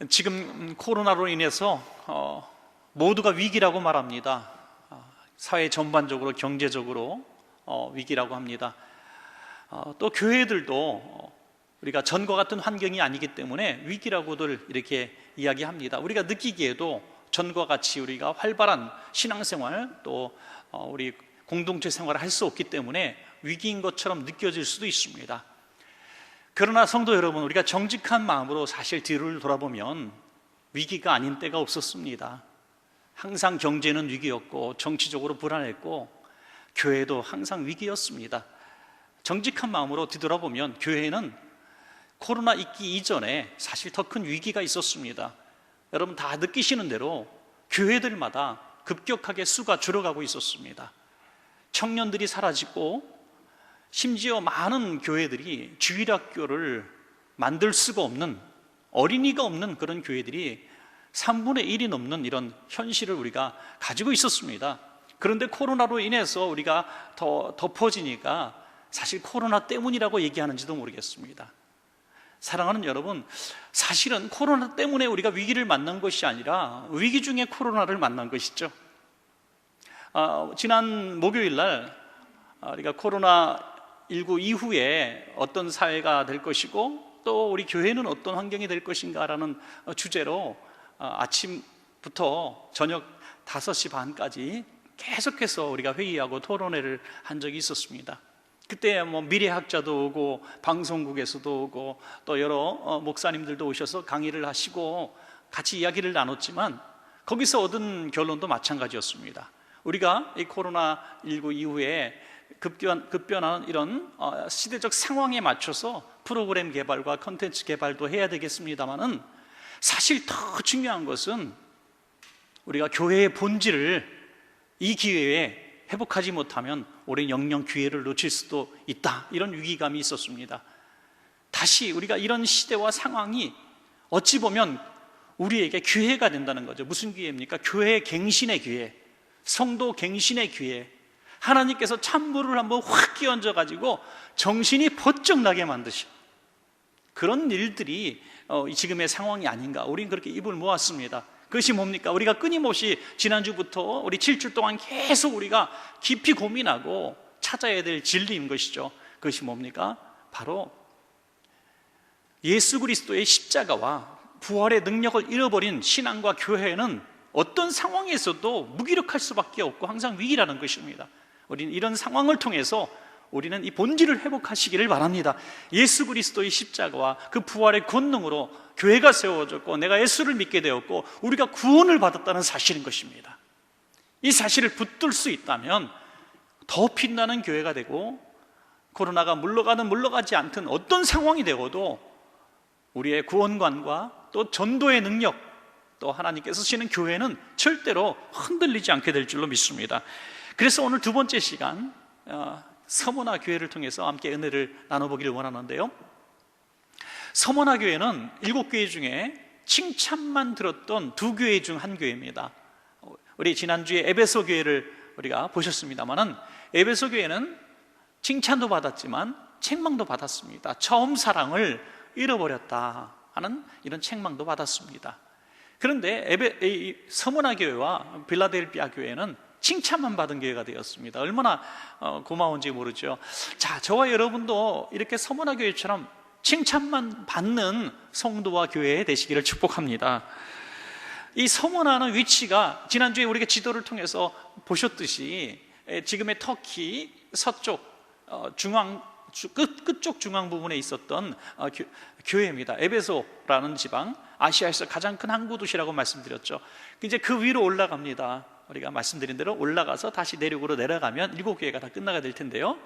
지금 코로나로 인해서 모두가 위기라고 말합니다. 사회 전반적으로 경제적으로 위기라고 합니다. 또 교회들도 우리가 전과 같은 환경이 아니기 때문에 위기라고들 이렇게 이야기합니다. 우리가 느끼기에도 전과 같이 우리가 활발한 신앙생활 또 우리 공동체 생활을 할 수 없기 때문에 위기인 것처럼 느껴질 수도 있습니다. 그러나 성도 여러분, 우리가 정직한 마음으로 사실 뒤를 돌아보면 위기가 아닌 때가 없었습니다. 항상 경제는 위기였고 정치적으로 불안했고 교회도 항상 위기였습니다. 정직한 마음으로 뒤돌아보면 교회는 코로나 있기 이전에 사실 더 큰 위기가 있었습니다. 여러분 다 느끼시는 대로 교회들마다 급격하게 수가 줄어가고 있었습니다. 청년들이 사라지고 심지어 많은 교회들이 주일학교를 만들 수가 없는, 어린이가 없는 그런 교회들이 3분의 1이 넘는 이런 현실을 우리가 가지고 있었습니다. 그런데 코로나로 인해서 우리가 더 덮어지니까 사실 코로나 때문이라고 얘기하는지도 모르겠습니다. 사랑하는 여러분, 사실은 코로나 때문에 우리가 위기를 만난 것이 아니라 위기 중에 코로나를 만난 것이죠. 지난 목요일 날 우리가 코로나19 이후에 어떤 사회가 될 것이고 또 우리 교회는 어떤 환경이 될 것인가라는 주제로 아침부터 저녁 5시 반까지 계속해서 우리가 회의하고 토론회를 한 적이 있었습니다. 그때 미래학자도 오고 방송국에서도 오고 또 여러 목사님들도 오셔서 강의를 하시고 같이 이야기를 나눴지만 거기서 얻은 결론도 마찬가지였습니다. 우리가 이 코로나19 이후에 급변하는 이런 시대적 상황에 맞춰서 프로그램 개발과 컨텐츠 개발도 해야 되겠습니다만은 사실 더 중요한 것은 우리가 교회의 본질을 이 기회에 회복하지 못하면 우리는 영영 기회를 놓칠 수도 있다, 이런 위기감이 있었습니다. 다시 우리가 이런 시대와 상황이 어찌 보면 우리에게 기회가 된다는 거죠. 무슨 기회입니까? 교회 갱신의 기회, 성도 갱신의 기회, 하나님께서 찬물을 한번 확 끼얹어 가지고 정신이 번쩍 나게 만드신 그런 일들이 지금의 상황이 아닌가, 우리는 그렇게 입을 모았습니다. 그것이 뭡니까? 우리가 끊임없이 지난주부터 우리 7주 동안 계속 우리가 깊이 고민하고 찾아야 될 진리인 것이죠. 그것이 뭡니까? 바로 예수 그리스도의 십자가와 부활의 능력을 잃어버린 신앙과 교회는 어떤 상황에서도 무기력할 수밖에 없고 항상 위기라는 것입니다. 우리는 이런 상황을 통해서 우리는 이 본질을 회복하시기를 바랍니다. 예수 그리스도의 십자가와 그 부활의 권능으로 교회가 세워졌고 내가 예수를 믿게 되었고 우리가 구원을 받았다는 사실인 것입니다. 이 사실을 붙들 수 있다면 더 빛나는 교회가 되고 코로나가 물러가든 물러가지 않든 어떤 상황이 되어도 우리의 구원관과 또 전도의 능력, 또 하나님께서 쓰시는 교회는 절대로 흔들리지 않게 될 줄로 믿습니다. 그래서 오늘 두 번째 시간 서머나 교회를 통해서 함께 은혜를 나눠보기를 원하는데요, 서머나 교회는 7교회 중에 칭찬만 들었던 2교회 중 한 교회입니다. 우리 지난주에 에베소 교회를 우리가 보셨습니다만은 에베소 교회는 칭찬도 받았지만 책망도 받았습니다. 처음 사랑을 잃어버렸다 하는 이런 책망도 받았습니다. 그런데 서머나 교회와 빌라델피아 교회는 칭찬만 받은 교회가 되었습니다. 얼마나 고마운지 모르죠. 자, 저와 여러분도 이렇게 서머나 교회처럼 칭찬만 받는 성도와 교회 되시기를 축복합니다. 이 서머나는 위치가 지난주에 우리가 지도를 통해서 보셨듯이 지금의 터키 서쪽 끝쪽 중앙 부분에 있었던 교회입니다. 에베소라는 지방, 아시아에서 가장 큰 항구 도시라고 말씀드렸죠. 이제 그 위로 올라갑니다. 우리가 말씀드린 대로 올라가서 다시 내륙으로 내려가면 7교회가 다 끝나게 될 텐데요,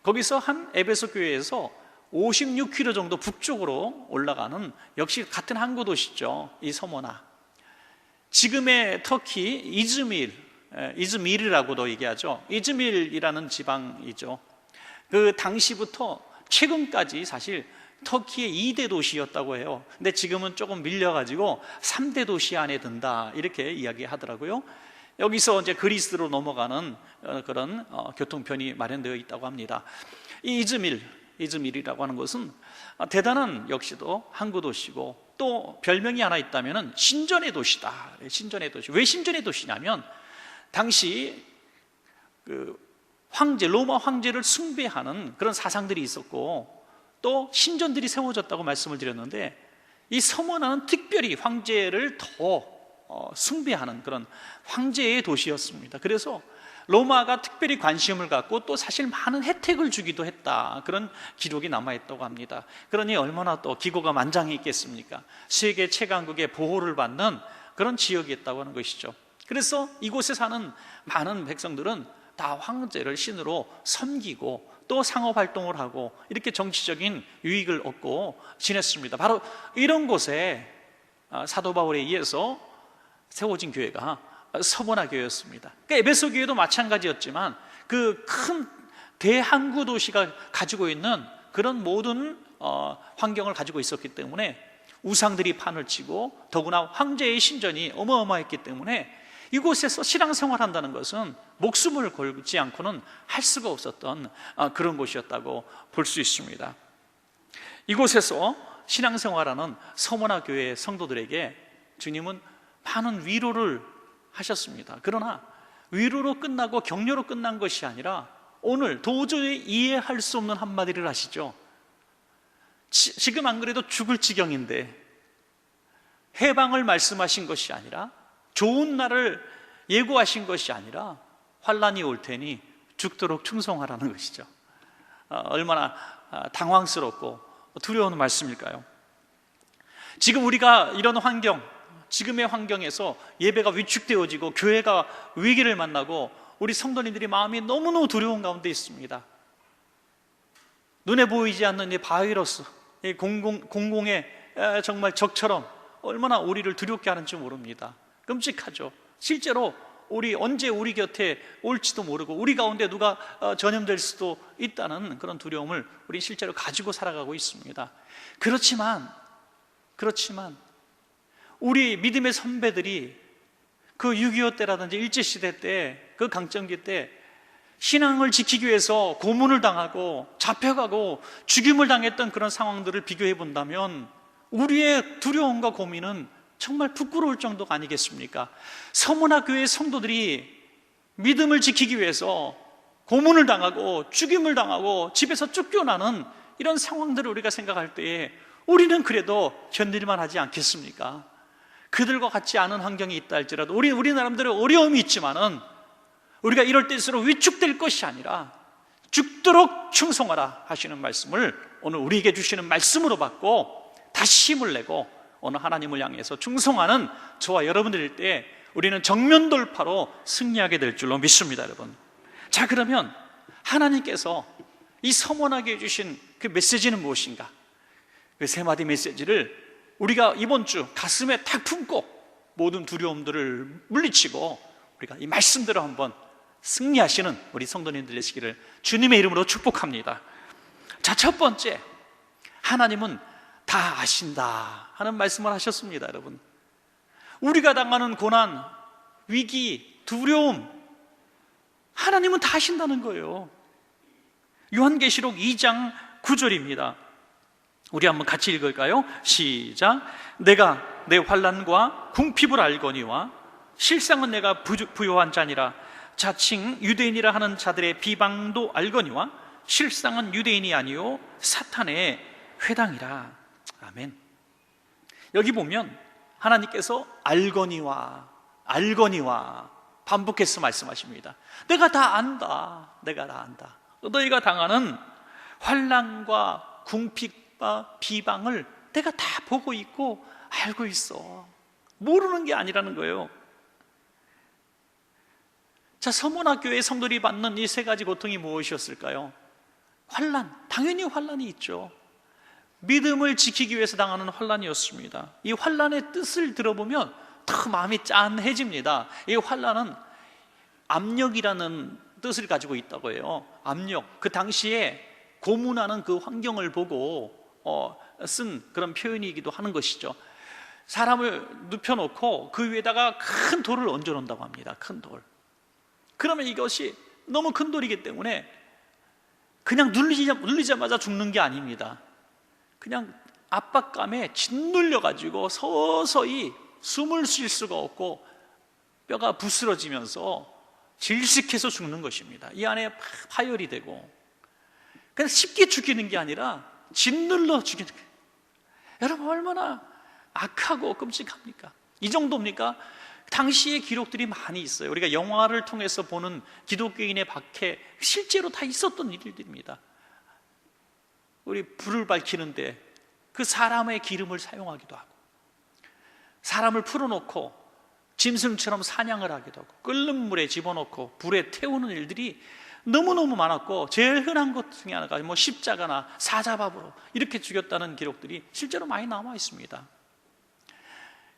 거기서 한 에베소 교회에서 56km 정도 북쪽으로 올라가는 역시 같은 항구 도시죠. 이 서머나, 지금의 터키 이즈밀이라고도 얘기하죠. 이즈밀이라는 지방이죠. 그 당시부터 최근까지 사실 터키의 2대 도시였다고 해요. 근데 지금은 조금 밀려가지고 3대 도시 안에 든다, 이렇게 이야기하더라고요. 여기서 이제 그리스로 넘어가는 그런 교통편이 마련되어 있다고 합니다. 이 이즈밀, 이즈밀이라고 하는 것은 대단한 역시도 항구 도시고, 또 별명이 하나 있다면 신전의 도시다. 신전의 도시. 왜 신전의 도시냐면 당시 황제, 로마 황제를 숭배하는 그런 사상들이 있었고, 또 신전들이 세워졌다고 말씀을 드렸는데, 이 서머나는 특별히 황제를 더 숭배하는 그런 황제의 도시였습니다. 그래서 로마가 특별히 관심을 갖고 또 사실 많은 혜택을 주기도 했다, 그런 기록이 남아있다고 합니다. 그러니 얼마나 또 기고가 만장해 있겠습니까? 세계 최강국의 보호를 받는 그런 지역이었다고 하는 것이죠. 그래서 이곳에 사는 많은 백성들은 다 황제를 신으로 섬기고 또 상업활동을 하고 이렇게 정치적인 유익을 얻고 지냈습니다. 바로 이런 곳에 사도 바울에 의해서 세워진 교회가 서머나 교회였습니다. 그러니까 에베소 교회도 마찬가지였지만 그 큰 대항구 도시가 가지고 있는 그런 모든 환경을 가지고 있었기 때문에 우상들이 판을 치고, 더구나 황제의 신전이 어마어마했기 때문에 이곳에서 신앙생활한다는 것은 목숨을 걸지 않고는 할 수가 없었던 그런 곳이었다고 볼 수 있습니다. 이곳에서 신앙생활하는 서머나 교회 성도들에게 주님은 많은 위로를 하셨습니다. 그러나 위로로 끝나고 격려로 끝난 것이 아니라 오늘 도저히 이해할 수 없는 한마디를 하시죠. 지금 안 그래도 죽을 지경인데 해방을 말씀하신 것이 아니라, 좋은 날을 예고하신 것이 아니라 환난이 올 테니 죽도록 충성하라는 것이죠. 얼마나 당황스럽고 두려운 말씀일까요? 지금 우리가 이런 환경, 지금의 환경에서 예배가 위축되어지고 교회가 위기를 만나고 우리 성도님들이 마음이 너무너무 두려운 가운데 있습니다. 눈에 보이지 않는 이 바이러스, 이 공공의 정말 적처럼 얼마나 우리를 두렵게 하는지 모릅니다. 끔찍하죠. 실제로 언제 우리 곁에 올지도 모르고 우리 가운데 누가 전염될 수도 있다는 그런 두려움을 우리 실제로 가지고 살아가고 있습니다. 그렇지만 우리 믿음의 선배들이 그 6.25 때라든지 일제시대 때, 그 강점기 때 신앙을 지키기 위해서 고문을 당하고 잡혀가고 죽임을 당했던 그런 상황들을 비교해 본다면 우리의 두려움과 고민은 정말 부끄러울 정도가 아니겠습니까? 서머나 교회의 성도들이 믿음을 지키기 위해서 고문을 당하고 죽임을 당하고 집에서 쫓겨나는 이런 상황들을 우리가 생각할 때에 우리는 그래도 견딜만 하지 않겠습니까? 그들과 같지 않은 환경이 있다 할지라도 우리 나름대로 어려움이 있지만은 우리가 이럴 때일수록 위축될 것이 아니라 죽도록 충성하라 하시는 말씀을 오늘 우리에게 주시는 말씀으로 받고 다시 힘을 내고 오늘 하나님을 향해서 충성하는 저와 여러분들일 때 우리는 정면 돌파로 승리하게 될 줄로 믿습니다, 여러분. 자, 그러면 하나님께서 이 서머나게 해주신 그 메시지는 무엇인가? 그 세 마디 메시지를 우리가 이번 주 가슴에 탁 품고 모든 두려움들을 물리치고 우리가 이 말씀대로 한번 승리하시는 우리 성도님들 되시기를 주님의 이름으로 축복합니다. 자, 첫 번째, 하나님은 다 아신다 하는 말씀을 하셨습니다. 여러분, 우리가 당하는 고난, 위기, 두려움, 하나님은 다 아신다는 거예요. 요한계시록 2장 9절입니다. 우리 한번 같이 읽을까요? 시작. 내가 내 환난과 궁핍을 알거니와 실상은 내가 부요한 자니라. 자칭 유대인이라 하는 자들의 비방도 알거니와 실상은 유대인이 아니요 사탄의 회당이라. 아멘. 여기 보면 하나님께서 알거니와 반복해서 말씀하십니다. 내가 다 안다. 내가 다 안다. 너희가 당하는 환난과 궁핍과 비방을 내가 다 보고 있고 알고 있어. 모르는 게 아니라는 거예요. 자, 서머나 교회 성도들이 받는 이 세 가지 고통이 무엇이었을까요? 환난, 당연히 환난이 있죠. 믿음을 지키기 위해서 당하는 환난이었습니다. 이 환난의 뜻을 들어보면 더 마음이 짠해집니다. 이 환난은 압력이라는 뜻을 가지고 있다고 해요. 압력. 그 당시에 고문하는 그 환경을 보고 쓴 그런 표현이기도 하는 것이죠. 사람을 눕혀놓고 그 위에다가 큰 돌을 얹어놓는다고 합니다. 큰 돌. 그러면 이것이 너무 큰 돌이기 때문에 그냥 눌리자마자 죽는 게 아닙니다. 그냥 압박감에 짓눌려 가지고 서서히 숨을 쉴 수가 없고 뼈가 부스러지면서 질식해서 죽는 것입니다. 이 안에 파열이 되고, 그냥 쉽게 죽이는 게 아니라 짓눌러 죽이는 거예요. 여러분, 얼마나 악하고 끔찍합니까? 이 정도입니까? 당시의 기록들이 많이 있어요. 우리가 영화를 통해서 보는 기독교인의 박해, 실제로 다 있었던 일들입니다. 우리 불을 밝히는데 그 사람의 기름을 사용하기도 하고, 사람을 풀어놓고 짐승처럼 사냥을 하기도 하고, 끓는 물에 집어넣고 불에 태우는 일들이 너무너무 많았고, 제일 흔한 것 중에 하나가 십자가나 사자밥으로 이렇게 죽였다는 기록들이 실제로 많이 남아 있습니다.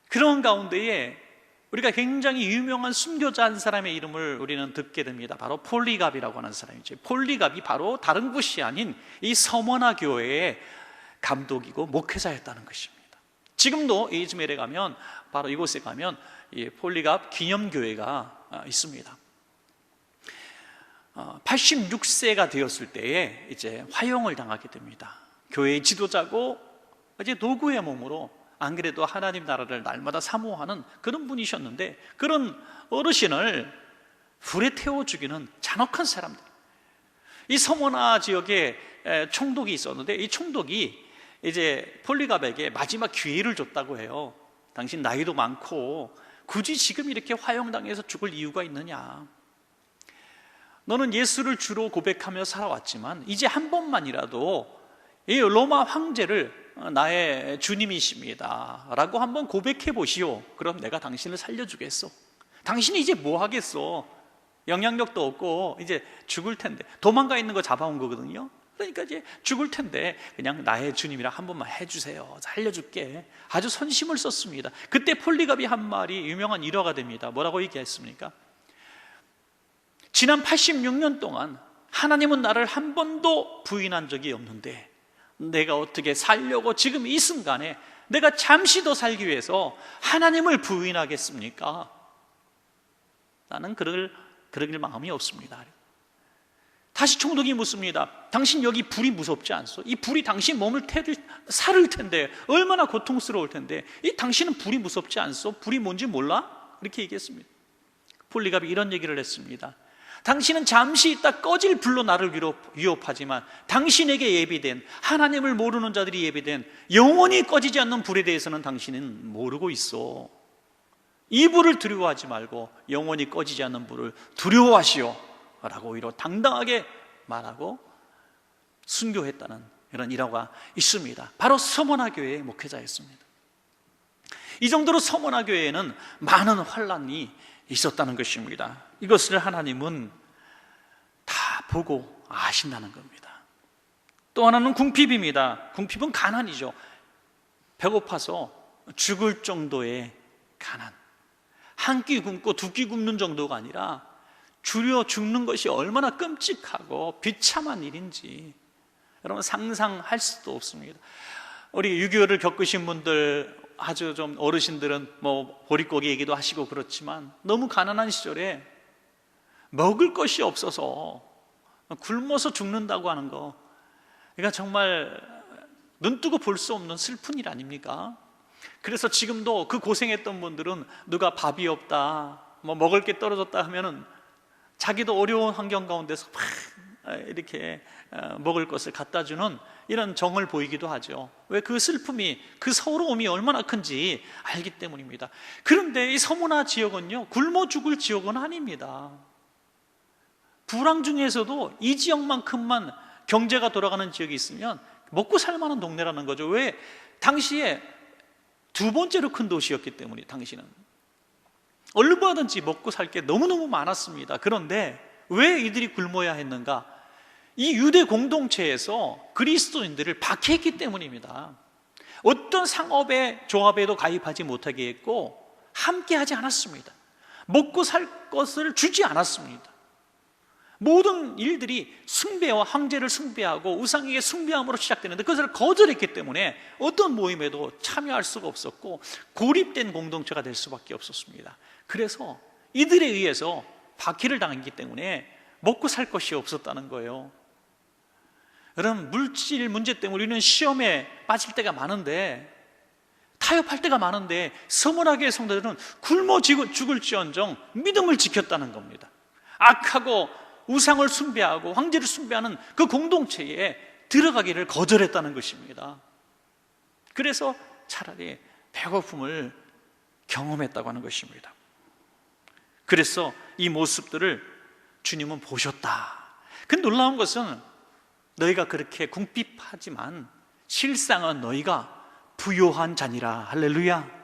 그런 가운데에 우리가 굉장히 유명한 순교자 한 사람의 이름을 우리는 듣게 됩니다. 바로 폴리갑이라고 하는 사람이죠. 폴리갑이 바로 다른 곳이 아닌 이 서머나 교회의 감독이고 목회자였다는 것입니다. 지금도 이즈멜에 가면, 바로 이곳에 가면 이 폴리갑 기념교회가 있습니다. 86세가 되었을 때에 이제 화형을 당하게 됩니다. 교회의 지도자고 이제 노구의 몸으로, 안 그래도 하나님 나라를 날마다 사모하는 그런 분이셨는데, 그런 어르신을 불에 태워 죽이는 잔혹한 사람들, 이 서머나 지역에 총독이 있었는데, 이 총독이 이제 폴리갑에게 마지막 기회를 줬다고 해요. 당신 나이도 많고 굳이 지금 이렇게 화형당해서 죽을 이유가 있느냐? 너는 예수를 주로 고백하며 살아왔지만 이제 한 번만이라도 이 로마 황제를 나의 주님이십니다 라고 한번 고백해 보시오. 그럼 내가 당신을 살려주겠소. 당신이 이제 뭐 하겠어? 영향력도 없고 이제 죽을 텐데, 도망가 있는 거 잡아온 거거든요. 그러니까 이제 죽을 텐데 그냥 나의 주님이라 한 번만 해주세요, 살려줄게. 아주 선심을 썼습니다. 그때 폴리갑이 한 말이 유명한 일화가 됩니다. 뭐라고 얘기했습니까? 지난 86년 동안 하나님은 나를 한 번도 부인한 적이 없는데 내가 어떻게 살려고 지금 이 순간에 내가 잠시 더 살기 위해서 하나님을 부인하겠습니까? 나는 그럴 마음이 없습니다. 다시 총독이 묻습니다. 당신 여기 불이 무섭지 않소? 이 불이 당신 몸을 살을 텐데, 얼마나 고통스러울 텐데, 이 당신은 불이 무섭지 않소? 불이 뭔지 몰라? 이렇게 얘기했습니다. 폴리갑이 이런 얘기를 했습니다. 당신은 잠시 있다 꺼질 불로 나를 위협하지만 당신에게 예비된, 하나님을 모르는 자들이 예비된 영원히 꺼지지 않는 불에 대해서는 당신은 모르고 있어. 이 불을 두려워하지 말고 영원히 꺼지지 않는 불을 두려워하시오 라고 오히려 당당하게 말하고 순교했다는 이런 일화가 있습니다. 바로 서머나 교회의 목회자였습니다. 이 정도로 서머나 교회에는 많은 환난이 있었다는 것입니다. 이것을 하나님은 다 보고 아신다는 겁니다. 또 하나는 궁핍입니다. 궁핍은 가난이죠. 배고파서 죽을 정도의 가난. 한 끼 굶고 두 끼 굶는 정도가 아니라 줄여 죽는 것이 얼마나 끔찍하고 비참한 일인지 여러분 상상할 수도 없습니다. 우리 6.25를 겪으신 분들, 아주 좀 어르신들은 보릿고기 얘기도 하시고 그렇지만, 너무 가난한 시절에 먹을 것이 없어서 굶어서 죽는다고 하는 거, 그러니까 정말 눈뜨고 볼 수 없는 슬픈 일 아닙니까? 그래서 지금도 그 고생했던 분들은 누가 밥이 없다, 먹을 게 떨어졌다 하면은 자기도 어려운 환경 가운데서 막 이렇게 먹을 것을 갖다 주는 이런 정을 보이기도 하죠. 왜? 그 슬픔이, 그 서러움이 얼마나 큰지 알기 때문입니다. 그런데 이 서머나 지역은요, 굶어 죽을 지역은 아닙니다. 불황 중에서도 이 지역만큼만 경제가 돌아가는 지역이 있으면 먹고 살 만한 동네라는 거죠. 왜? 당시에 두 번째로 큰 도시였기 때문에 당시는 얼마든지 먹고 살 게 너무너무 많았습니다. 그런데 왜 이들이 굶어야 했는가? 이 유대 공동체에서 그리스도인들을 박해했기 때문입니다. 어떤 상업의 조합에도 가입하지 못하게 했고 함께 하지 않았습니다. 먹고 살 것을 주지 않았습니다. 모든 일들이 숭배와 황제를 숭배하고 우상에게 숭배함으로 시작되는데 그것을 거절했기 때문에 어떤 모임에도 참여할 수가 없었고 고립된 공동체가 될 수밖에 없었습니다. 그래서 이들에 의해서 박해를 당했기 때문에 먹고 살 것이 없었다는 거예요. 여러분, 물질 문제 때문에 우리는 시험에 빠질 때가 많은데, 타협할 때가 많은데, 서문화교회 성도들은 굶어 죽을지언정 믿음을 지켰다는 겁니다. 악하고 우상을 숭배하고 황제를 숭배하는 그 공동체에 들어가기를 거절했다는 것입니다. 그래서 차라리 배고픔을 경험했다고 하는 것입니다. 그래서 이 모습들을 주님은 보셨다. 그 놀라운 것은 너희가 그렇게 궁핍하지만 실상은 너희가 부요한 자니라. 할렐루야.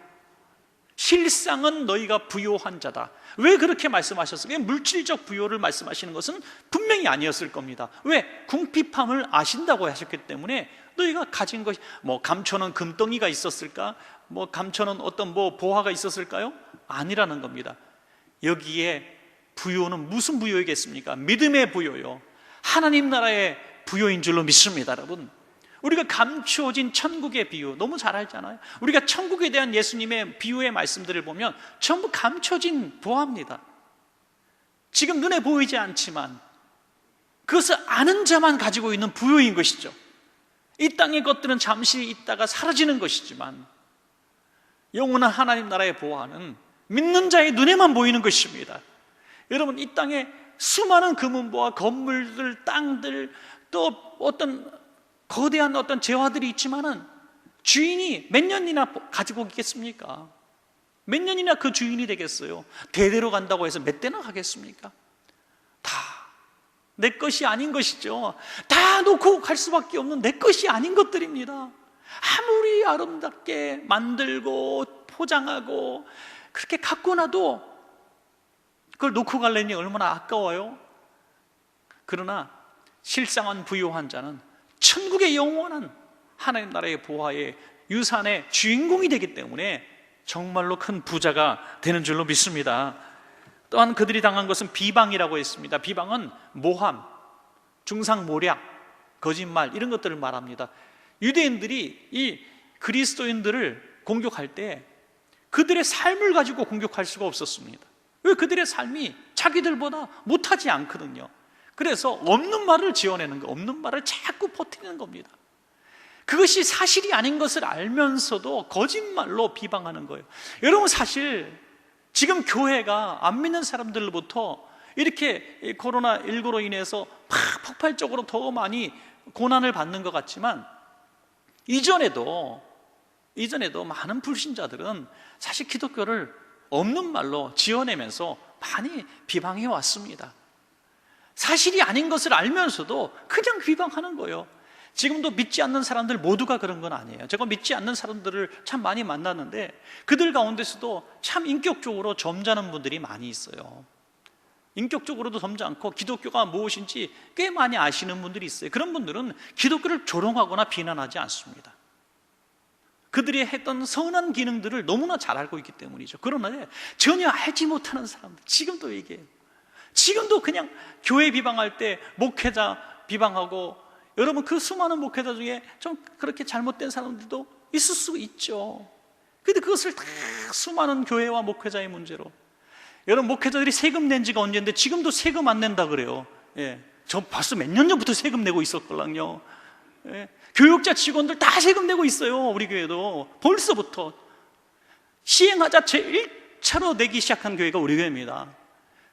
실상은 너희가 부요한 자다. 왜 그렇게 말씀하셨어요? 물질적 부요를 말씀하시는 것은 분명히 아니었을 겁니다. 왜? 궁핍함을 아신다고 하셨기 때문에 너희가 가진 것이 감춰놓은 금덩이가 있었을까? 감춰놓은 어떤 보화가 있었을까요? 아니라는 겁니다. 여기에 부요는 무슨 부요이겠습니까? 믿음의 부요요. 하나님 나라의 부요인 줄로 믿습니다, 여러분. 우리가 감추어진 천국의 비유 너무 잘 알잖아요. 우리가 천국에 대한 예수님의 비유의 말씀들을 보면 전부 감춰진 보화입니다. 지금 눈에 보이지 않지만 그것을 아는 자만 가지고 있는 부요인 것이죠. 이 땅의 것들은 잠시 있다가 사라지는 것이지만 영원한 하나님 나라의 보화는 믿는 자의 눈에만 보이는 것입니다. 여러분, 이 땅에 수많은 금은보화, 건물들, 땅들, 또 어떤 거대한 어떤 재화들이 있지만은 주인이 몇 년이나 가지고 있겠습니까? 몇 년이나 그 주인이 되겠어요? 대대로 간다고 해서 몇 대나 가겠습니까? 다 내 것이 아닌 것이죠. 다 놓고 갈 수밖에 없는 내 것이 아닌 것들입니다. 아무리 아름답게 만들고 포장하고 그렇게 갖고 나도 그걸 놓고 가려니 얼마나 아까워요. 그러나 실상은 부요한 자는 천국의 영원한 하나님 나라의 보화의 유산의 주인공이 되기 때문에 정말로 큰 부자가 되는 줄로 믿습니다. 또한 그들이 당한 것은 비방이라고 했습니다. 비방은 모함, 중상모략, 거짓말 이런 것들을 말합니다. 유대인들이 이 그리스도인들을 공격할 때 그들의 삶을 가지고 공격할 수가 없었습니다. 왜? 그들의 삶이 자기들보다 못하지 않거든요. 그래서 없는 말을 지어내는 거, 없는 말을 자꾸 퍼뜨리는 겁니다. 그것이 사실이 아닌 것을 알면서도 거짓말로 비방하는 거예요. 여러분, 사실 지금 교회가 안 믿는 사람들로부터 이렇게 코로나19로 인해서 폭발적으로 더 많이 고난을 받는 것 같지만 이전에도 많은 불신자들은 사실 기독교를 없는 말로 지어내면서 많이 비방해 왔습니다. 사실이 아닌 것을 알면서도 그냥 비방하는 거예요. 지금도 믿지 않는 사람들 모두가 그런 건 아니에요. 제가 믿지 않는 사람들을 참 많이 만났는데 그들 가운데서도 참 인격적으로 점잖은 분들이 많이 있어요. 인격적으로도 점잖고 기독교가 무엇인지 꽤 많이 아시는 분들이 있어요. 그런 분들은 기독교를 조롱하거나 비난하지 않습니다. 그들이 했던 선한 기능들을 너무나 잘 알고 있기 때문이죠. 그러나 전혀 알지 못하는 사람들, 지금도 얘기해요. 지금도 그냥 교회 비방할 때 목회자 비방하고, 여러분 그 수많은 목회자 중에 좀 그렇게 잘못된 사람들도 있을 수 있죠. 근데 그것을 다 수많은 교회와 목회자의 문제로, 여러분 목회자들이 세금 낸 지가 언제인데 지금도 세금 안 낸다 그래요. 저 벌써 몇 년 전부터 세금 내고 있었걸랑요. 교육자 직원들 다 세금 내고 있어요. 우리 교회도 벌써부터 시행하자 제1차로 내기 시작한 교회가 우리 교회입니다.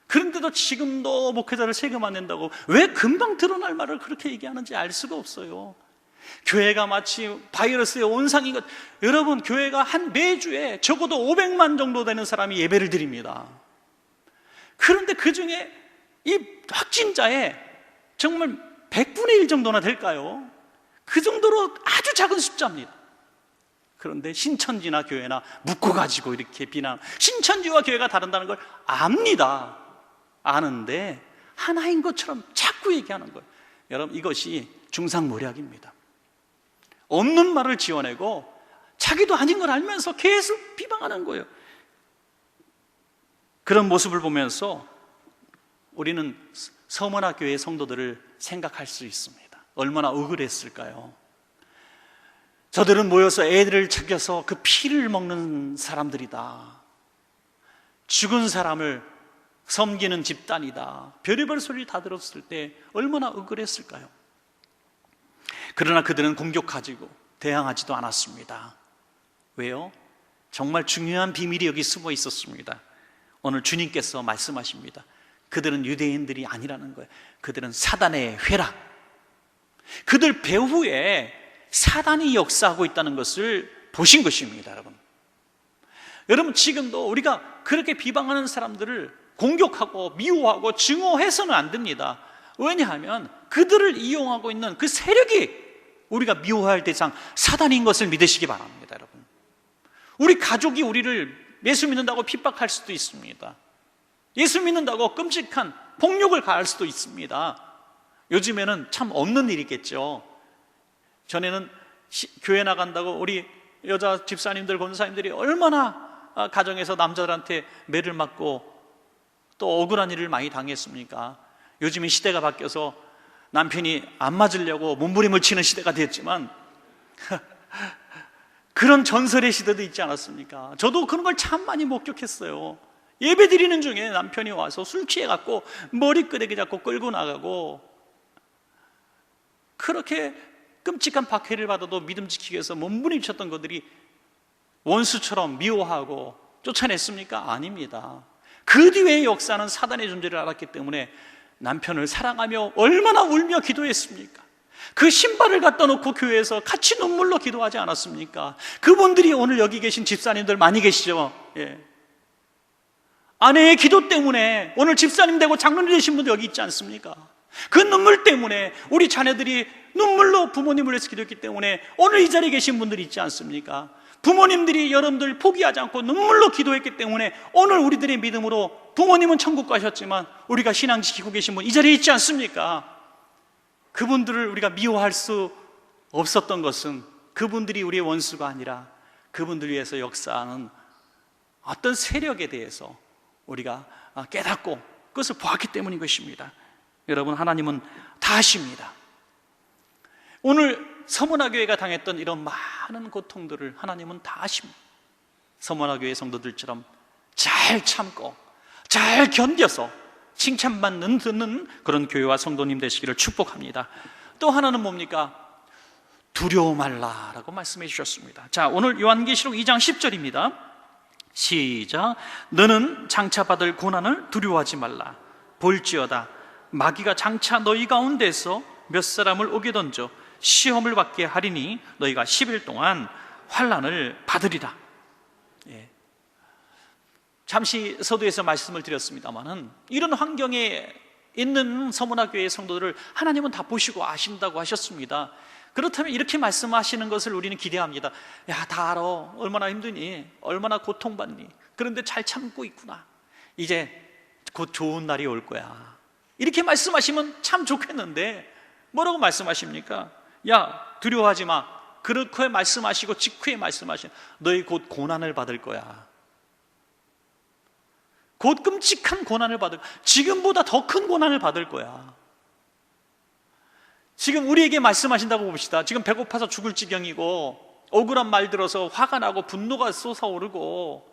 그런데도 지금도 목회자를 세금 안 낸다고 왜 금방 드러날 말을 그렇게 얘기하는지 알 수가 없어요. 교회가 마치 바이러스의 온상인 것. 여러분, 교회가 한 매주에 적어도 500만 정도 되는 사람이 예배를 드립니다. 그런데 그 중에 이 확진자의 정말 100분의 1 정도나 될까요? 그 정도로 아주 작은 숫자입니다. 그런데 신천지나 교회나 묶어가지고 이렇게 비난, 신천지와 교회가 다른다는 걸 압니다. 아는데 하나인 것처럼 자꾸 얘기하는 거예요. 여러분, 이것이 중상모략입니다. 없는 말을 지어내고 자기도 아닌 걸 알면서 계속 비방하는 거예요. 그런 모습을 보면서 우리는 서머나 교회 성도들을 생각할 수 있습니다. 얼마나 억울했을까요? 저들은 모여서 애들을 죽여서 그 피를 먹는 사람들이다. 죽은 사람을 섬기는 집단이다. 별의별 소리를 다 들었을 때 얼마나 억울했을까요? 그러나 그들은 공격하지고 대항하지도 않았습니다. 왜요? 정말 중요한 비밀이 여기 숨어 있었습니다. 오늘 주님께서 말씀하십니다. 그들은 유대인들이 아니라는 거예요. 그들은 사단의 회라, 그들 배후에 사단이 역사하고 있다는 것을 보신 것입니다. 여러분 지금도 우리가 그렇게 비방하는 사람들을 공격하고 미워하고 증오해서는 안 됩니다. 왜냐하면 그들을 이용하고 있는 그 세력이 우리가 미워할 대상 사단인 것을 믿으시기 바랍니다. 여러분, 우리 가족이 우리를 예수 믿는다고 핍박할 수도 있습니다. 예수 믿는다고 끔찍한 폭력을 가할 수도 있습니다. 요즘에는 참 없는 일이겠죠. 전에는 교회 나간다고 우리 여자 집사님들, 권사님들이 얼마나 가정에서 남자들한테 매를 맞고 또 억울한 일을 많이 당했습니까? 요즘은 시대가 바뀌어서 남편이 안 맞으려고 몸부림을 치는 시대가 됐지만 그런 전설의 시대도 있지 않았습니까? 저도 그런 걸 참 많이 목격했어요. 예배 드리는 중에 남편이 와서 술 취해갖고 머리끄댕이 잡고 끌고 나가고, 그렇게 끔찍한 박해를 받아도 믿음 지키기 위해서 몸부림쳤던 것들이 원수처럼 미워하고 쫓아냈습니까? 아닙니다. 그 뒤의 역사는 사단의 존재를 알았기 때문에 남편을 사랑하며 얼마나 울며 기도했습니까? 그 신발을 갖다 놓고 교회에서 같이 눈물로 기도하지 않았습니까? 그분들이 오늘 여기 계신 집사님들 많이 계시죠? 예. 아내의 기도 때문에 오늘 집사님 되고 장로님 되신 분들 여기 있지 않습니까? 그 눈물 때문에 우리 자녀들이 눈물로 부모님을 위해서 기도했기 때문에 오늘 이 자리에 계신 분들이 있지 않습니까? 부모님들이 여러분들 포기하지 않고 눈물로 기도했기 때문에 오늘 우리들의 믿음으로 부모님은 천국 가셨지만 우리가 신앙 지키고 계신 분 이 자리에 있지 않습니까? 그분들을 우리가 미워할 수 없었던 것은 그분들이 우리의 원수가 아니라 그분들 위해서 역사하는 어떤 세력에 대해서 우리가 깨닫고 그것을 보았기 때문인 것입니다. 여러분, 하나님은 다 아십니다. 오늘 서문화교회가 당했던 이런 많은 고통들을 하나님은 다 아십니다. 서문화교회 성도들처럼 잘 참고 잘 견뎌서 칭찬받는 듣는 그런 교회와 성도님 되시기를 축복합니다. 또 하나는 뭡니까? 두려워 말라라고 말씀해 주셨습니다. 자, 오늘 요한계시록 2장 10절입니다. 시작. 너는 장차 받을 고난을 두려워하지 말라. 볼지어다 마귀가 장차 너희 가운데서 몇 사람을 오게 던져 시험을 받게 하리니 너희가 10일 동안 환난을 받으리라. 예. 잠시 서두에서 말씀을 드렸습니다마는 이런 환경에 있는 서문화교회의 성도들을 하나님은 다 보시고 아신다고 하셨습니다. 그렇다면 이렇게 말씀하시는 것을 우리는 기대합니다. 야, 다 알아. 얼마나 힘드니? 얼마나 고통받니? 그런데 잘 참고 있구나. 이제 곧 좋은 날이 올 거야. 이렇게 말씀하시면 참 좋겠는데 뭐라고 말씀하십니까? 야, 두려워하지 마. 그렇게 말씀하시고 직후에 말씀하시는 너희 곧 고난을 받을 거야. 곧 끔찍한 고난을 받을 거야. 지금보다 더 큰 고난을 받을 거야. 지금 우리에게 말씀하신다고 봅시다. 지금 배고파서 죽을 지경이고 억울한 말 들어서 화가 나고 분노가 솟아오르고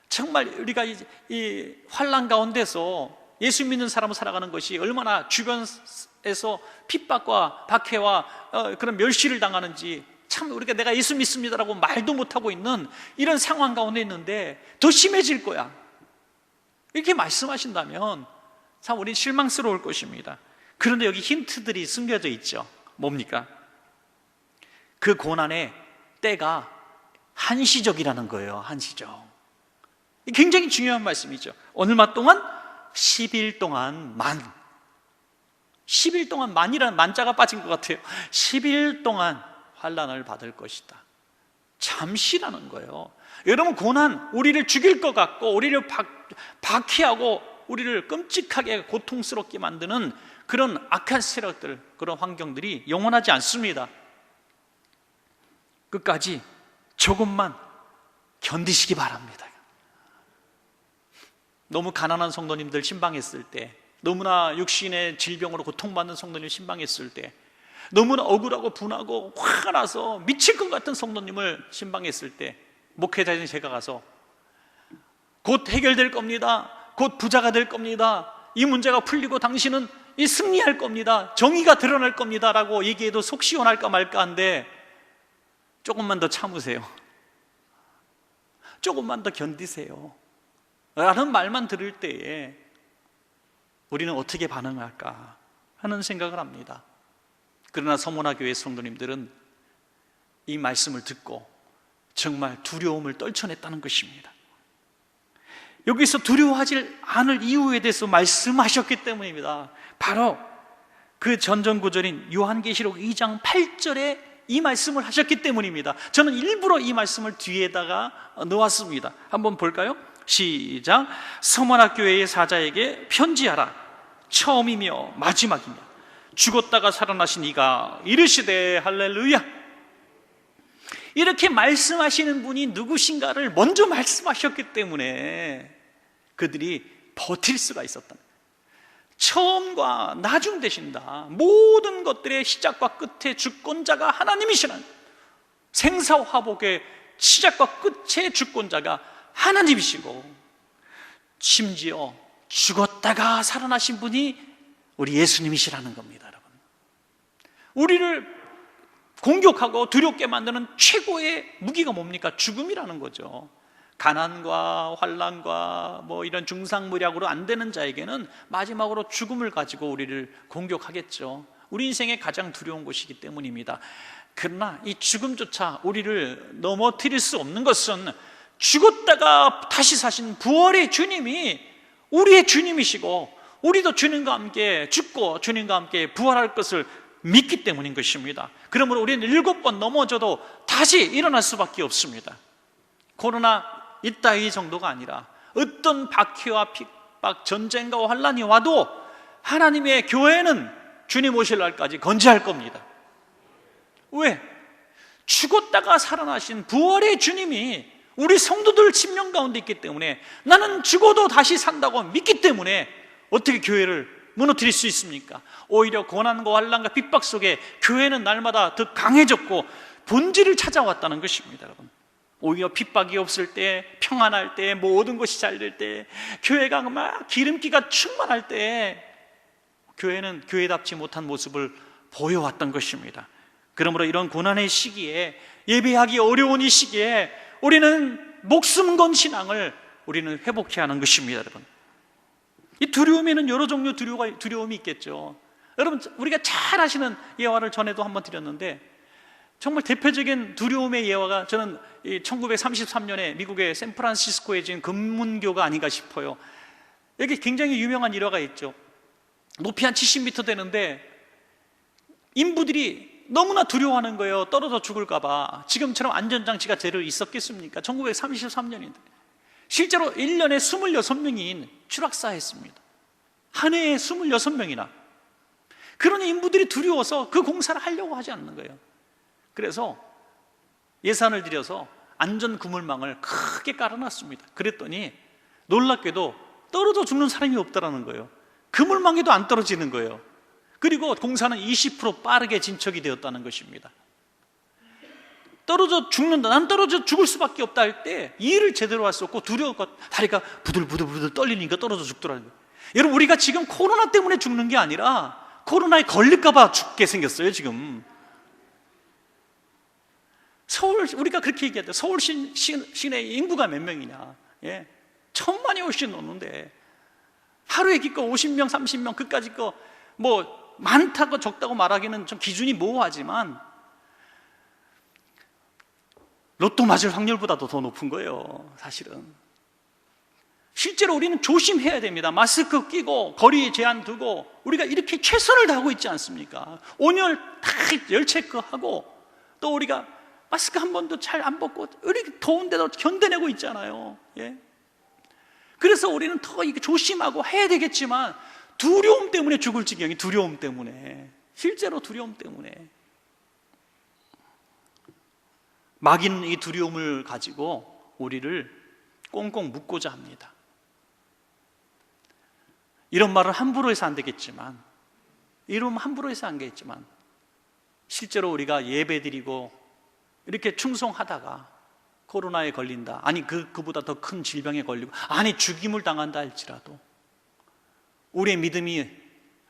정말 우리가 이 환난 가운데서 예수 믿는 사람을 살아가는 것이 얼마나 주변에서 핍박과 박해와 그런 멸시를 당하는지 참 우리가 내가 예수 믿습니다라고 말도 못하고 있는 이런 상황 가운데 있는데 더 심해질 거야. 이렇게 말씀하신다면 참 우린 실망스러울 것입니다. 그런데 여기 힌트들이 숨겨져 있죠. 뭡니까? 그 고난의 때가 한시적이라는 거예요. 한시적. 굉장히 중요한 말씀이죠. 얼마 동안? 10일 동안 만. 10일 동안 만이라는 만자가 빠진 것 같아요. 10일 동안 환난을 받을 것이다. 잠시라는 거예요. 여러분, 고난, 우리를 죽일 것 같고 우리를 박해하고 우리를 끔찍하게 고통스럽게 만드는 그런 악한 세력들, 그런 환경들이 영원하지 않습니다. 끝까지 조금만 견디시기 바랍니다. 너무 가난한 성도님들 신방했을 때, 너무나 육신의 질병으로 고통받는 성도님 신방했을 때, 너무나 억울하고 분하고 화가 나서 미칠 것 같은 성도님을 신방했을 때 목회자인 제가 가서 곧 해결될 겁니다. 곧 부자가 될 겁니다. 이 문제가 풀리고 당신은 이 승리할 겁니다, 정의가 드러날 겁니다 라고 얘기해도 속 시원할까 말까 한데, 조금만 더 참으세요, 조금만 더 견디세요 라는 말만 들을 때에 우리는 어떻게 반응할까 하는 생각을 합니다. 그러나 서문화 교회 성도님들은 이 말씀을 듣고 정말 두려움을 떨쳐냈다는 것입니다. 여기서 두려워하지 않을 이유에 대해서 말씀하셨기 때문입니다. 바로 그 전전구절인 요한계시록 2장 8절에 이 말씀을 하셨기 때문입니다. 저는 일부러 이 말씀을 뒤에다가 넣었습니다. 한번 볼까요? 시작. 서문화 교회의 사자에게 편지하라. 처음이며 마지막이며 죽었다가 살아나신 이가 이르시되 할렐루야. 이렇게 말씀하시는 분이 누구신가를 먼저 말씀하셨기 때문에 그들이 버틸 수가 있었다. 처음과 나중 되신다. 모든 것들의 시작과 끝의 주권자가 하나님이시라는, 생사화복의 시작과 끝의 주권자가 하나님이시고, 심지어 죽었다가 살아나신 분이 우리 예수님이시라는 겁니다. 여러분, 우리를 공격하고 두렵게 만드는 최고의 무기가 뭡니까? 죽음이라는 거죠. 가난과 환난과 이런 중상무략으로 안 되는 자에게는 마지막으로 죽음을 가지고 우리를 공격하겠죠. 우리 인생의 가장 두려운 것이기 때문입니다. 그러나 이 죽음조차 우리를 넘어뜨릴 수 없는 것은 죽었다가 다시 사신 부활의 주님이 우리의 주님이시고, 우리도 주님과 함께 죽고 주님과 함께 부활할 것을 믿기 때문인 것입니다. 그러므로 우리는 7번 넘어져도 다시 일어날 수밖에 없습니다. 코로나 이따위 정도가 아니라 어떤 박해와 핍박, 전쟁과 환난이 와도 하나님의 교회는 주님 오실 날까지 건재할 겁니다. 왜? 죽었다가 살아나신 부활의 주님이 우리 성도들 심령 가운데 있기 때문에, 나는 죽어도 다시 산다고 믿기 때문에 어떻게 교회를 무너뜨릴 수 있습니까? 오히려 고난과 환난과 핍박 속에 교회는 날마다 더 강해졌고 본질을 찾아왔다는 것입니다. 여러분, 오히려 핍박이 없을 때, 평안할 때, 모든 것이 잘 될 때, 교회가 막 기름기가 충만할 때 교회는 교회답지 못한 모습을 보여왔던 것입니다. 그러므로 이런 고난의 시기에, 예배하기 어려운 이 시기에 우리는 목숨 건 신앙을 우리는 회복해야 하는 것입니다. 여러분, 이 두려움에는 여러 종류 두려움이 있겠죠. 여러분, 우리가 잘 아시는 예화를 전에도 한번 드렸는데, 정말 대표적인 두려움의 예화가, 저는 1933년에 미국의 샌프란시스코에 지은 금문교가 아닌가 싶어요. 여기 굉장히 유명한 일화가 있죠. 높이 한 70m 되는데 인부들이 너무나 두려워하는 거예요. 떨어져 죽을까 봐. 지금처럼 안전장치가 제대로 있었겠습니까? 1933년인데 실제로 1년에 26명이 추락사했습니다. 한 해에 26명이나. 그러니 인부들이 두려워서 그 공사를 하려고 하지 않는 거예요. 그래서 예산을 들여서 안전 그물망을 크게 깔아놨습니다. 그랬더니 놀랍게도 떨어져 죽는 사람이 없다라는 거예요. 그물망에도 안 떨어지는 거예요. 그리고 공사는 20% 빠르게 진척이 되었다는 것입니다. 떨어져 죽는다, 난 떨어져 죽을 수밖에 없다 할 때 일을 제대로 할 수 없고 두려워서 다리가 부들부들 떨리니까 떨어져 죽더라는 거예요. 여러분, 우리가 지금 코로나 때문에 죽는 게 아니라 코로나에 걸릴까 봐 죽게 생겼어요. 지금 서울, 우리가 그렇게 얘기하죠. 서울 시내 인구가 몇 명이냐? 1,000만이 훨씬 넘는데 하루에 기껏 50명, 30명, 그까짓 거 많다고 적다고 말하기는 좀 기준이 모호하지만 로또 맞을 확률보다도 더 높은 거예요. 사실은 실제로 우리는 조심해야 됩니다. 마스크 끼고 거리 제한 두고 우리가 이렇게 최선을 다하고 있지 않습니까? 온열 다 열 체크하고 또 우리가 마스크 한 번도 잘 안 벗고 이렇게 더운데도 견뎌내고 있잖아요. 그래서 우리는 더 이게 조심하고 해야 되겠지만 두려움 때문에 죽을 지경이, 두려움 때문에, 실제로 두려움 때문에. 마귀는 이 두려움을 가지고 우리를 꽁꽁 묶고자 합니다. 이런 말을 함부로 해서 안 되겠지만, 이러면 함부로 해서 안 되겠지만 실제로 우리가 예배드리고 이렇게 충성하다가 코로나에 걸린다, 아니 그보다 더 큰 질병에 걸리고, 아니 죽임을 당한다 할지라도 우리의 믿음이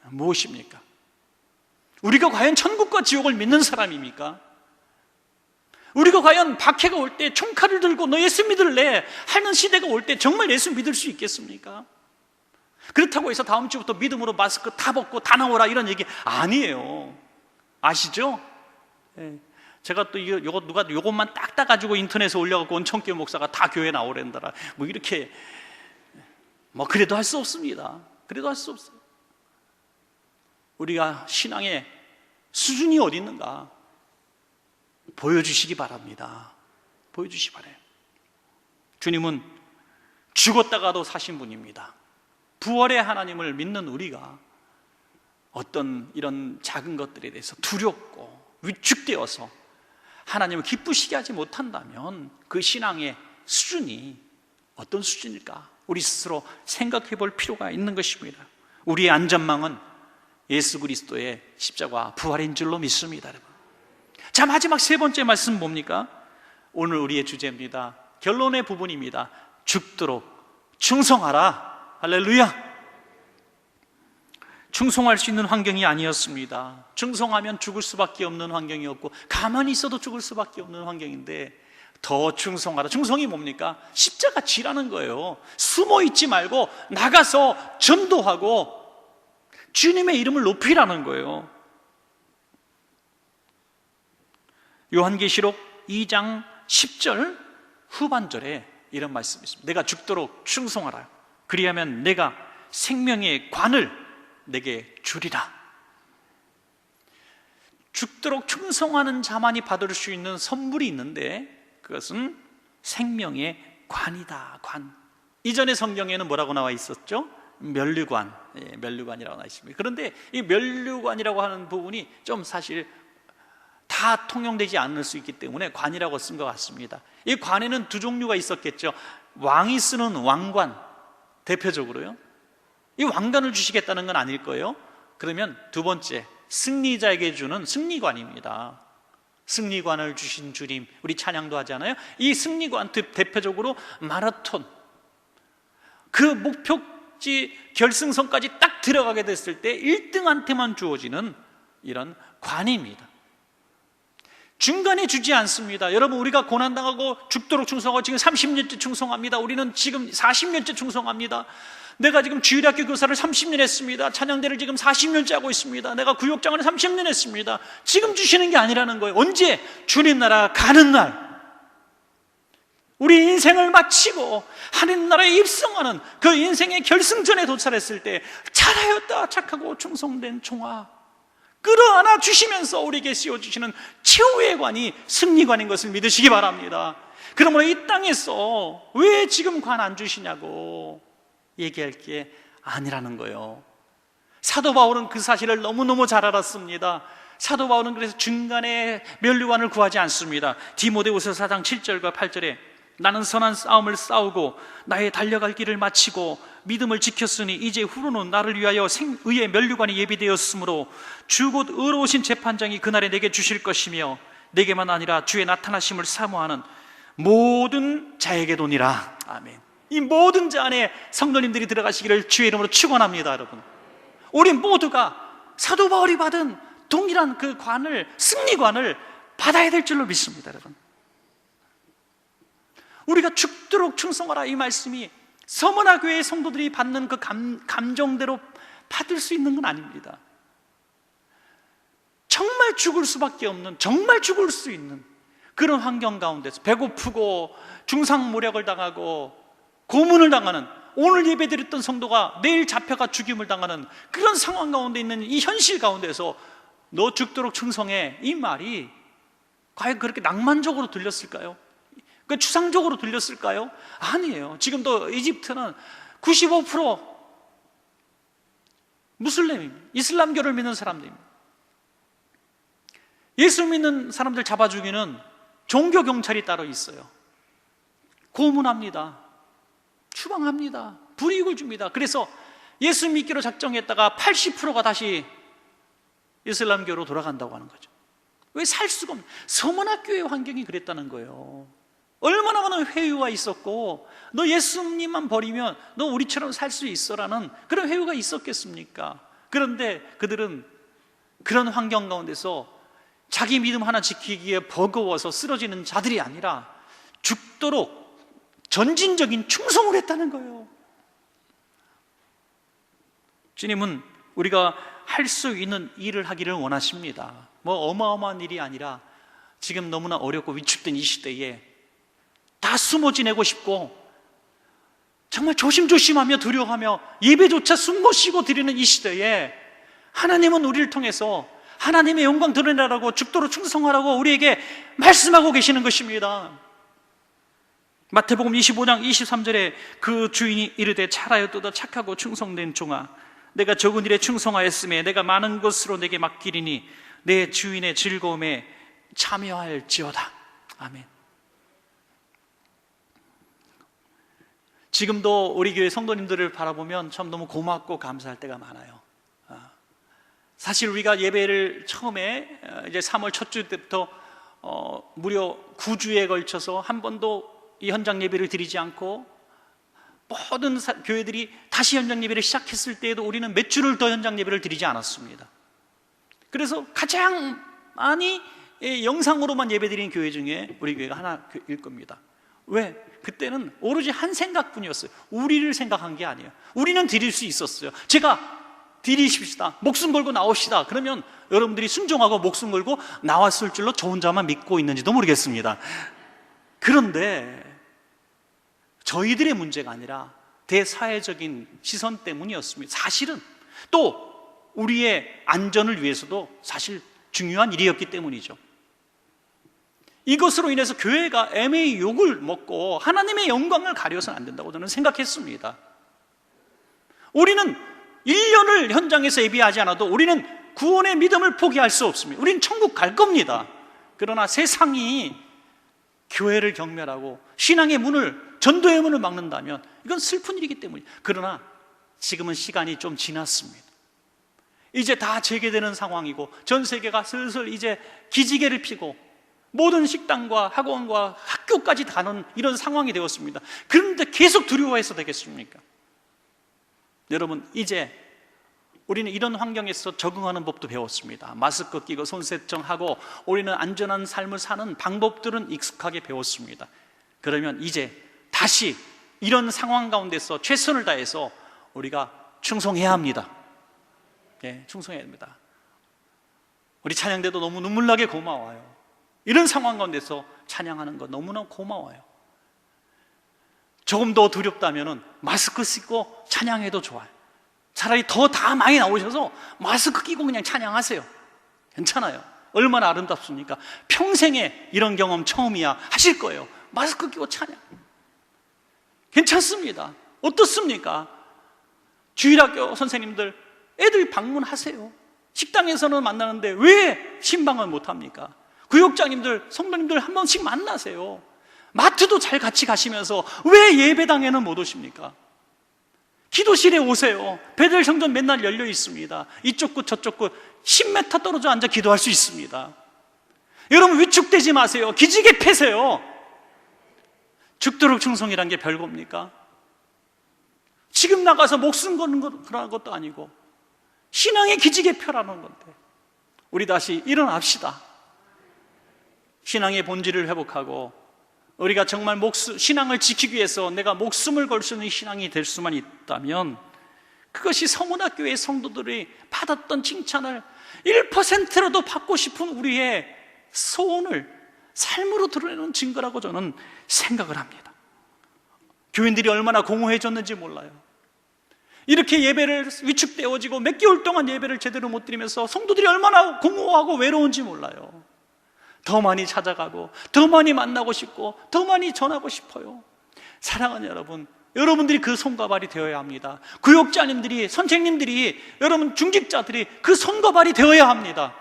무엇입니까? 우리가 과연 천국과 지옥을 믿는 사람입니까? 우리가 과연 박해가 올 때 총칼을 들고 너 예수 믿을래 하는 시대가 올 때 정말 예수 믿을 수 있겠습니까? 그렇다고 해서 다음 주부터 믿음으로 마스크 다 벗고 다 나오라 이런 얘기 아니에요. 아시죠? 제가 또 누가 요것만 딱 따가지고 인터넷에 올려갖고 원천교 목사가 다 교회 나오랜다라 뭐 이렇게 그래도 할 수 없습니다. 그래도 할 수 없어요. 우리가 신앙의 수준이 어디 있는가 보여주시기 바랍니다. 보여주시기 바라요. 주님은 죽었다가도 사신 분입니다. 부활의 하나님을 믿는 우리가 어떤 이런 작은 것들에 대해서 두렵고 위축되어서 하나님을 기쁘시게 하지 못한다면 그 신앙의 수준이 어떤 수준일까? 우리 스스로 생각해 볼 필요가 있는 것입니다. 우리의 안전망은 예수 그리스도의 십자가 부활인 줄로 믿습니다, 여러분. 자, 마지막 세 번째 말씀 뭡니까? 오늘 우리의 주제입니다. 결론의 부분입니다. 죽도록 충성하라. 할렐루야. 충성할 수 있는 환경이 아니었습니다. 충성하면 죽을 수밖에 없는 환경이었고 가만히 있어도 죽을 수밖에 없는 환경인데 더 충성하라. 충성이 뭡니까? 십자가 지라는 거예요. 숨어 있지 말고 나가서 전도하고 주님의 이름을 높이라는 거예요. 요한계시록 2장 10절 후반절에 이런 말씀이 있습니다. 내가 죽도록 충성하라. 그리하면 내가 생명의 관을 내게 주리라. 죽도록 충성하는 자만이 받을 수 있는 선물이 있는데 그것은 생명의 관이다. 관. 이전의 성경에는 뭐라고 나와 있었죠? 면류관. 면류관이라고 나와 있습니다. 그런데 이 면류관이라고 하는 부분이 좀 사실 다 통용되지 않을 수 있기 때문에 관이라고 쓴 것 같습니다. 이 관에는 두 종류가 있었겠죠. 왕이 쓰는 왕관, 대표적으로요. 이 왕관을 주시겠다는 건 아닐 거예요. 그러면 두 번째, 승리자에게 주는 승리관입니다. 승리관을 주신 주님, 우리 찬양도 하잖아요. 이 승리관, 대표적으로 마라톤, 그 목표지 결승선까지 딱 들어가게 됐을 때 1등한테만 주어지는 이런 관입니다. 중간에 주지 않습니다. 여러분, 우리가 고난당하고 죽도록 충성하고 지금 30년째 충성합니다. 우리는 지금 40년째 충성합니다. 내가 지금 주일학교 교사를 30년 했습니다. 찬양대를 지금 40년째 하고 있습니다. 내가 구역장을 30년 했습니다. 지금 주시는 게 아니라는 거예요. 언제? 주님 나라 가는 날, 우리 인생을 마치고 하나님 나라에 입성하는 그 인생의 결승전에 도달했을 때 잘하였다 착하고 충성된 종아, 끌어안아 주시면서 우리에게 씌워주시는 최후의 관이 승리관인 것을 믿으시기 바랍니다. 그러므로 이 땅에서 왜 지금 관 안 주시냐고 얘기할 게 아니라는 거예요. 사도 바울은 그 사실을 너무너무 잘 알았습니다. 사도 바울은 그래서 중간에 면류관을 구하지 않습니다. 디모데후서 4장 7절과 8절에 나는 선한 싸움을 싸우고 나의 달려갈 길을 마치고 믿음을 지켰으니 이제 후로는 나를 위하여 의의 면류관이 예비되었으므로 주 곧 의로우신 재판장이 그날에 내게 주실 것이며 내게만 아니라 주의 나타나심을 사모하는 모든 자에게도니라. 아멘. 이 모든 자 안에 성도님들이 들어가시기를 주의 이름으로 축원합니다. 여러분, 우리 모두가 사도 바울이 받은 동일한 그 관을, 승리관을 받아야 될 줄로 믿습니다. 여러분, 우리가 죽도록 충성하라 이 말씀이 서머나 교회의 성도들이 받는 그 감정대로 받을 수 있는 건 아닙니다. 정말 죽을 수밖에 없는, 정말 죽을 수 있는 그런 환경 가운데서 배고프고 중상모략을 당하고 고문을 당하는, 오늘 예배드렸던 성도가 내일 잡혀가 죽임을 당하는 그런 상황 가운데 있는 이 현실 가운데서 너 죽도록 충성해, 이 말이 과연 그렇게 낭만적으로 들렸을까요? 그 추상적으로 들렸을까요? 아니에요. 지금도 이집트는 95% 무슬림입니다. 이슬람교를 믿는 사람들입니다. 예수 믿는 사람들 잡아 죽이는 종교 경찰이 따로 있어요. 고문합니다. 추방합니다. 불이익을 줍니다. 그래서 예수 믿기로 작정했다가 80%가 다시 이슬람교로 돌아간다고 하는 거죠. 왜? 살 수가 없는, 서문학교의 환경이 그랬다는 거예요. 얼마나 많은 회유가 있었고, 너 예수님만 버리면 너 우리처럼 살 수 있어라는 그런 회유가 있었겠습니까? 그런데 그들은 그런 환경 가운데서 자기 믿음 하나 지키기에 버거워서 쓰러지는 자들이 아니라 죽도록 전진적인 충성을 했다는 거예요. 주님은 우리가 할 수 있는 일을 하기를 원하십니다. 뭐 어마어마한 일이 아니라 지금 너무나 어렵고 위축된 이 시대에 다 숨어 지내고 싶고 정말 조심조심하며 두려워하며 예배조차 숨못 쉬고 드리는 이 시대에 하나님은 우리를 통해서 하나님의 영광 드러내라고 죽도록 충성하라고 우리에게 말씀하고 계시는 것입니다. 마태복음 25장 23절에 그 주인이 이르되 잘하였도다 착하고 충성된 종아, 내가 적은 일에 충성하였음에 내가 많은 것으로 내게 맡기리니 내 주인의 즐거움에 참여할지어다. 아멘. 지금도 우리 교회 성도님들을 바라보면 참 너무 고맙고 감사할 때가 많아요. 사실 우리가 예배를 처음에 이제 3월 첫 주 때부터 무려 9주에 걸쳐서 한 번도 이 현장 예배를 드리지 않고 모든 교회들이 다시 현장 예배를 시작했을 때에도 우리는 몇 주를 더 현장 예배를 드리지 않았습니다. 그래서 가장 많이 영상으로만 예배 드리는 교회 중에 우리 교회가 하나일 겁니다. 왜? 그때는 오로지 한 생각뿐이었어요. 우리를 생각한 게 아니에요. 우리는 드릴 수 있었어요. 제가 드리십시다, 목숨 걸고 나옵시다, 그러면 여러분들이 순종하고 목숨 걸고 나왔을 줄로 저 혼자만 믿고 있는지도 모르겠습니다. 그런데 저희들의 문제가 아니라 대사회적인 시선 때문이었습니다. 사실은 또 우리의 안전을 위해서도 사실 중요한 일이었기 때문이죠. 이것으로 인해서 교회가 애매히 욕을 먹고 하나님의 영광을 가려서는 안 된다고 저는 생각했습니다. 우리는 1년을 현장에서 예배하지 않아도 우리는 구원의 믿음을 포기할 수 없습니다. 우리는 천국 갈 겁니다. 그러나 세상이 교회를 경멸하고 신앙의 문을, 전도의 문을 막는다면 이건 슬픈 일이기 때문이에요. 그러나 지금은 시간이 좀 지났습니다. 이제 다 재개되는 상황이고 전 세계가 슬슬 이제 기지개를 피고 모든 식당과 학원과 학교까지 가는 이런 상황이 되었습니다. 그런데 계속 두려워해서 되겠습니까? 여러분, 이제 우리는 이런 환경에서 적응하는 법도 배웠습니다. 마스크 끼고 손세정하고 우리는 안전한 삶을 사는 방법들은 익숙하게 배웠습니다. 그러면 이제 다시 이런 상황 가운데서 최선을 다해서 우리가 충성해야 합니다. 예, 충성해야 합니다. 우리 찬양대도 너무 눈물나게 고마워요. 이런 상황 가운데서 찬양하는 거 너무나 고마워요. 조금 더 두렵다면 마스크 쓰고 찬양해도 좋아요. 차라리 더 다 많이 나오셔서 마스크 끼고 그냥 찬양하세요. 괜찮아요. 얼마나 아름답습니까? 평생에 이런 경험 처음이야 하실 거예요. 마스크 끼고 찬양 괜찮습니다. 어떻습니까? 주일학교 선생님들 애들 방문하세요. 식당에서는 만나는데 왜 신방을 못합니까? 구역장님들, 성도님들 한 번씩 만나세요. 마트도 잘 같이 가시면서 왜 예배당에는 못 오십니까? 기도실에 오세요. 베델 성전 맨날 열려 있습니다. 이쪽 끝 저쪽 끝 10m 떨어져 앉아 기도할 수 있습니다. 여러분 위축되지 마세요. 기지개 펴세요. 죽도록 충성이란 게 별겁니까? 지금 나가서 목숨 거는 그런 것도 아니고 신앙의 기지개 펴라는 건데 우리 다시 일어납시다. 신앙의 본질을 회복하고 우리가 정말 신앙을 지키기 위해서 내가 목숨을 걸 수 있는 신앙이 될 수만 있다면 그것이 서문학교의 성도들이 받았던 칭찬을 1%라도 받고 싶은 우리의 소원을 삶으로 드러내는 증거라고 저는 생각을 합니다. 교인들이 얼마나 공허해졌는지 몰라요. 이렇게 예배를 위축되어지고 몇 개월 동안 예배를 제대로 못 드리면서 성도들이 얼마나 공허하고 외로운지 몰라요. 더 많이 찾아가고 더 많이 만나고 싶고 더 많이 전하고 싶어요. 사랑하는 여러분, 여러분들이 그 손과 발이 되어야 합니다. 구역자님들이, 선생님들이, 여러분 중직자들이 그 손과 발이 되어야 합니다.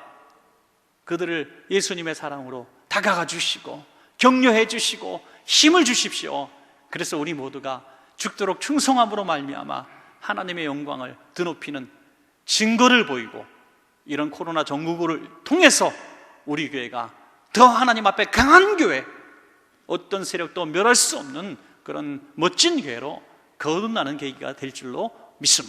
그들을 예수님의 사랑으로 다가가 주시고 격려해 주시고 힘을 주십시오. 그래서 우리 모두가 죽도록 충성함으로 말미암아 하나님의 영광을 드높이는 증거를 보이고 이런 코로나 전국을 통해서 우리 교회가 더 하나님 앞에 강한 교회, 어떤 세력도 멸할 수 없는 그런 멋진 교회로 거듭나는 계기가 될 줄로 믿습니다.